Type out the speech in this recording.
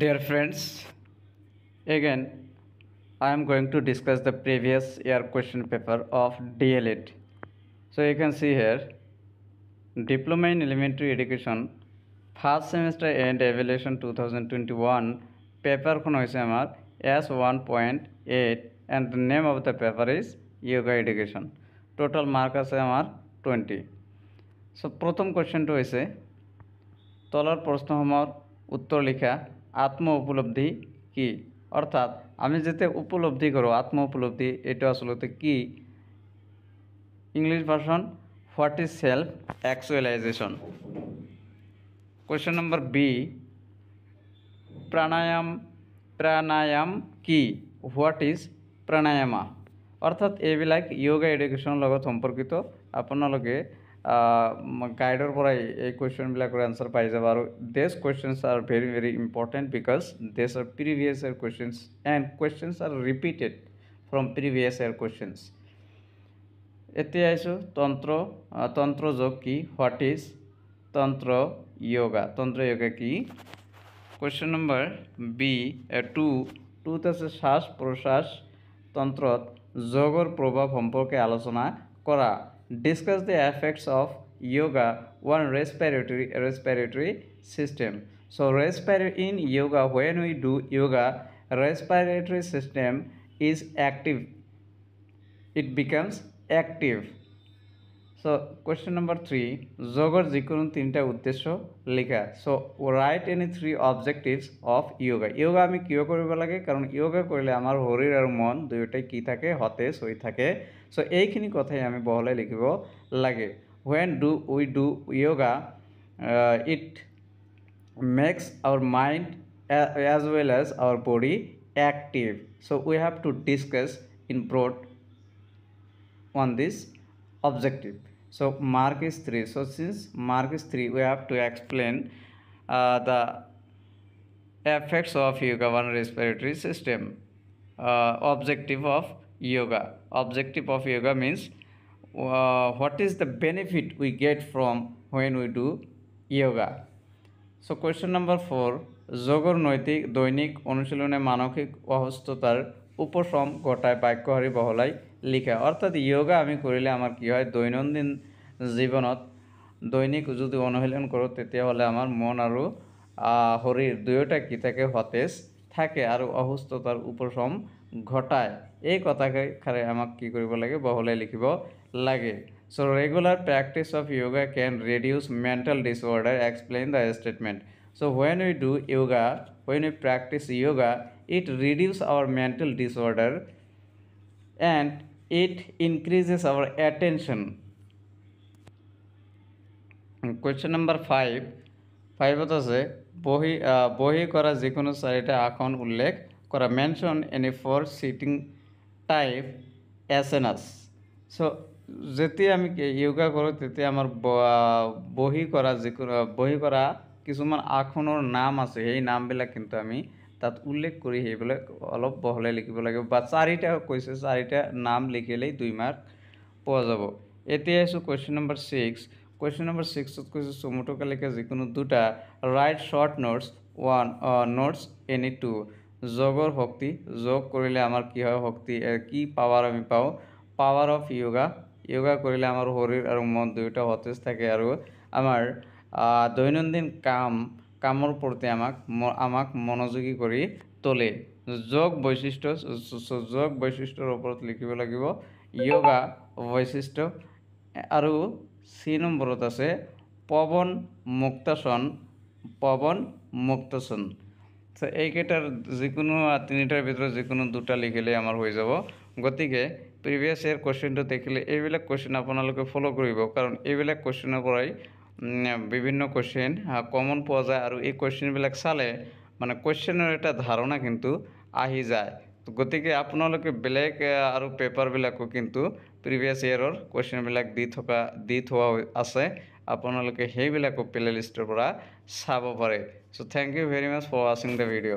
Dear friends, again I am going to discuss the previous year question paper of DLED. So you can see here Diploma in Elementary Education first semester and evaluation 2021 paper kon hoise amar S1.8 and the name of the paper is Yoga Education. Total mark ase amar 20. So prothom question to hoise তলৰ প্ৰশ্নসমূহৰ উত্তৰ লিখা আত্ম উপলব্ধি কি অৰ্থাৎ আমি যেতে উপলব্ধি কৰোঁ আত্ম উপলব্ধি এটা আসলে কি English version what is self actualization question number B প্রাণায়াম কি হোয়াট ইজ প্রাণায়ামা অর্থাৎ এইবিলাক যোগা এডুকেশনৰ লগত সম্পৰ্কিত আপোনালোকে গাইডৰ পৰা এই কোৱেশ্চনবিলাকৰ আনসাৰ পাই যাব আৰু this questions are very very important because this are previous year questions and questions are repeated from previous year questions এতিয়া আইছো তন্ত্ৰ যোগ কি হোৱাট ইজ তন্ত্ৰ যোগা কি কোৱেশ্চন নম্বৰ বি 2 আছে শ্বাস প্ৰশ্বাস তন্ত্ৰত যোগৰ প্ৰভাৱ সম্পৰ্কে আলোচনা কৰা discuss the effects of yoga on respiratory system. So in yoga, when we do yoga, respiratory system is active, it becomes active. So question number 3 yoga jikonu tinta uddesho likha. So write any 3 objectives of yoga ami kiyo koribo lage karon yoga korile amar horir aru mon duyotai ki thake hotej hoi thake so এইখিনি কথাই আমি বহলাই লিখিব লাগে when do we do yoga it makes our mind as well as our body active so we have to discuss in broad on this objective so mark is 3 so since mark is 3 we have to explain the effects of yoga on respiratory system objective of yoga means what is the benefit we get from when we do yoga so question number 4 যোগৰ নৈতিক দৈনিক অনুশীলনে মানসিক অসুস্থতাৰ উপশম ঘটায় বাক্যহাৰী বহলাই লিখা অৰ্থাৎ যোগা আমি কৰিলে আমাৰ কি হয় দৈনন্দিন জীৱনত দৈনিক যদি অনুশীলন কৰোঁ তেতিয়া হলে আমাৰ মন আৰু শৰীৰ দুয়োটা কি থাকে সতেজ থাকে আৰু অসুস্থতাৰ উপশম ঘটায় এই কথাকে আমাক কি কৰিব লাগে বহলাই লিখিব লাগে so regular practice of yoga can reduce mental disorder explain the statement so when we do yoga when we practice yoga it reduces our mental disorder and it increases our attention question number 5 আছে বহি করা যিকোনো চাৰিটা আসন উল্লেখ করা mention any 4 sitting type asanas so যেতিয়া আমি যোগা কৰোঁ তেতিয়া আমাৰ বহি কৰা কিছুমান আসনৰ নাম আছে এই নামবিলাক কিন্তু আমি তাত উল্লেখ কৰি হেইবিলাক অলপ বহলাই লিখিব লাগে বা চাৰিটা কৈছে চাৰিটা নাম লিখিলেই 2 মাৰ্ক পোৱা যাব এতিয়া আছে কোৱেশ্চন নম্বৰ 6 কোৱেশ্চন নম্বৰ 6 ত কৈছে সমুটো কালিকা যিকোনো দুটা write short notes any two যোগৰ শক্তি যোগ কৰিলে আমাৰ কি হয় শক্তি কি পাৱাৰ আমি পাও পাৱাৰ অফ yoga কৰিলে আমাৰ শৰীৰ আৰু মন দুয়োটা সতেজ থাকে আৰু আমাৰ দৈনন্দিন কামৰ প্ৰতি আমাক মনোযোগী কৰি তোলে যোগ বৈশিষ্ট্যৰ ওপৰত লিখিব লাগিব yoga বৈশিষ্ট্য আৰু 3 নম্বৰত আছে পৱন মুক্তাসন so এইকেটাৰ যিকোনো তিনিটাৰ ভিতৰত যিকোনো দুটা লিখিলে আমাৰ হৈ যাব গতিকে প্ৰিভিয়াছ ইয়াৰ কোৱেশ্চনটো দেখিলে এইবিলাক কোৱেশ্চন আপোনালোকে ফলো কৰিব কাৰণ এইবিলাক কোৱেশ্চনৰ পৰাই বিভিন্ন কোৱেশ্চন কমন পোৱা যায় আৰু এই কোৱেশ্চনবিলাক চালে মানে কোৱেশ্চনৰ এটা ধাৰণা কিন্তু আহি যায় গতিকে আপোনালোকে বেলেগ আৰু পেপাৰবিলাকো কিন্তু প্ৰিভিয়াছ ইয়াৰৰ কোৱেশ্চনবিলাক দি থোৱা আছে আপোনালোকে হেইবিলাকো প্লে লিষ্টৰ পৰা চাব পাৰে so thank you very much for watching the video